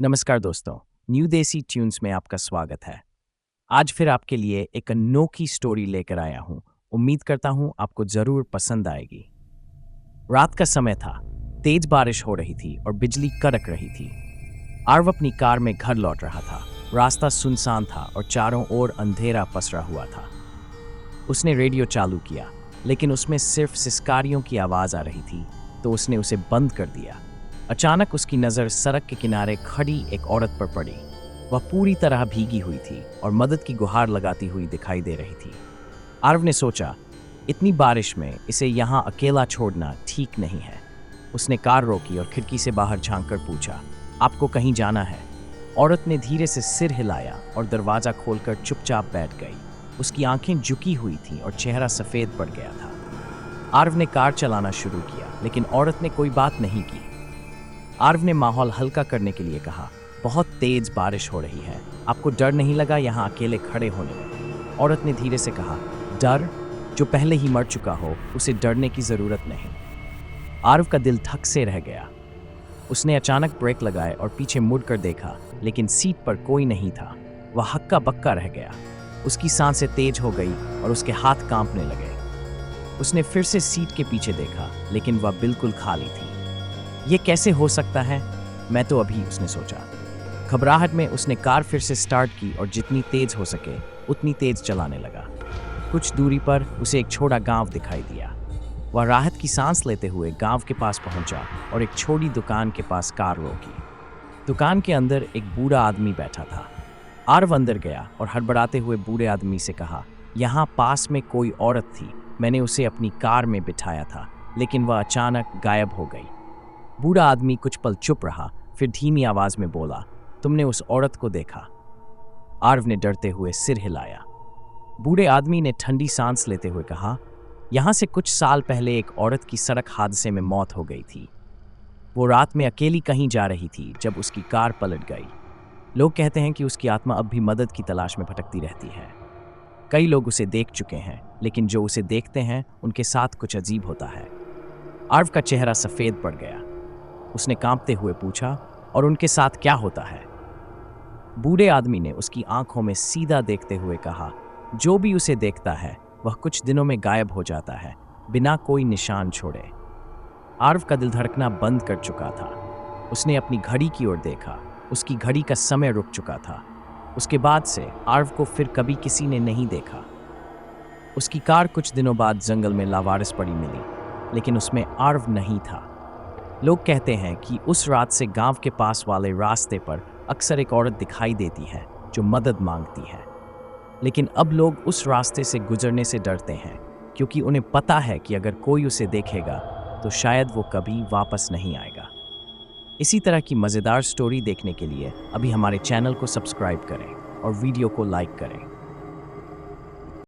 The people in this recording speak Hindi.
नमस्कार दोस्तों, न्यू देसी ट्यून्स में आपका स्वागत है। आज फिर आपके लिए एक अनोखी स्टोरी लेकर आया हूँ। उम्मीद करता हूँ आपको ज़रूर पसंद आएगी। रात का समय था, तेज बारिश हो रही थी और बिजली कड़क रही थी। आर्व अपनी कार में घर लौट रहा था। रास्ता सुनसान था और चारों ओर अंधेरा पसरा हुआ था। उसने रेडियो चालू किया, लेकिन उसमें सिर्फ सिसकारियों की आवाज़ आ रही थी, तो उसने उसे बंद कर दिया। अचानक उसकी नज़र सड़क के किनारे खड़ी एक औरत पर पड़ी। वह पूरी तरह भीगी हुई थी और मदद की गुहार लगाती हुई दिखाई दे रही थी। आर्व ने सोचा, इतनी बारिश में इसे यहाँ अकेला छोड़ना ठीक नहीं है। उसने कार रोकी और खिड़की से बाहर झांककर पूछा, आपको कहीं जाना है? औरत ने धीरे से सिर हिलाया और दरवाज़ा खोलकर चुपचाप बैठ गई। उसकी आंखें झुकी हुई थीं और चेहरा सफ़ेद पड़ गया था। आर्व ने कार चलाना शुरू किया, लेकिन औरत ने कोई बात नहीं की। आर्व ने माहौल हल्का करने के लिए कहा, बहुत तेज बारिश हो रही है, आपको डर नहीं लगा यहाँ अकेले खड़े होने में? औरत ने धीरे से कहा, डर? जो पहले ही मर चुका हो उसे डरने की जरूरत नहीं। आर्व का दिल धक से रह गया। उसने अचानक ब्रेक लगाए और पीछे मुड़कर देखा, लेकिन सीट पर कोई नहीं था। वह हक्का बक्का रह गया। उसकी सांसें तेज हो गई और उसके हाथ कांपने लगे। उसने फिर से सीट के पीछे देखा, लेकिन वह बिल्कुल खाली थी। ये कैसे हो सकता है? मैं तो अभी, उसने सोचा। घबराहट में उसने कार फिर से स्टार्ट की और जितनी तेज हो सके उतनी तेज चलाने लगा। कुछ दूरी पर उसे एक छोटा गांव दिखाई दिया। वह राहत की सांस लेते हुए गांव के पास पहुंचा और एक छोटी दुकान के पास कार रोकी। दुकान के अंदर एक बूढ़ा आदमी बैठा था। आर्व अंदर गया और हड़बड़ाते हुए बूढ़े आदमी से कहा, यहाँ पास में कोई औरत थी, मैंने उसे अपनी कार में बिठाया था, लेकिन वह अचानक गायब हो गई। बूढ़ा आदमी कुछ पल चुप रहा, फिर धीमी आवाज में बोला, तुमने उस औरत को देखा? आर्व ने डरते हुए सिर हिलाया। बूढ़े आदमी ने ठंडी सांस लेते हुए कहा, यहां से कुछ साल पहले एक औरत की सड़क हादसे में मौत हो गई थी। वो रात में अकेली कहीं जा रही थी जब उसकी कार पलट गई। लोग कहते हैं कि उसकी आत्मा अब भी मदद की तलाश में भटकती रहती है। कई लोग उसे देख चुके हैं, लेकिन जो उसे देखते हैं उनके साथ कुछ अजीब होता है। आर्व का चेहरा सफेद पड़ गया। उसने कांपते हुए पूछा, और उनके साथ क्या होता है? बूढ़े आदमी ने उसकी आंखों में सीधा देखते हुए कहा, जो भी उसे देखता है वह कुछ दिनों में गायब हो जाता है, बिना कोई निशान छोड़े। आर्व का दिल धड़कना बंद कर चुका था। उसने अपनी घड़ी की ओर देखा। उसकी घड़ी का समय रुक चुका था। उसके बाद से आर्व को फिर कभी किसी ने नहीं देखा। उसकी कार कुछ दिनों बाद जंगल में लावारिस पड़ी मिली, लेकिन उसमें आर्व नहीं था। लोग कहते हैं कि उस रात से गांव के पास वाले रास्ते पर अक्सर एक औरत दिखाई देती है जो मदद मांगती है, लेकिन अब लोग उस रास्ते से गुजरने से डरते हैं, क्योंकि उन्हें पता है कि अगर कोई उसे देखेगा तो शायद वो कभी वापस नहीं आएगा। इसी तरह की मज़ेदार स्टोरी देखने के लिए अभी हमारे चैनल को सब्सक्राइब करें और वीडियो को लाइक करें।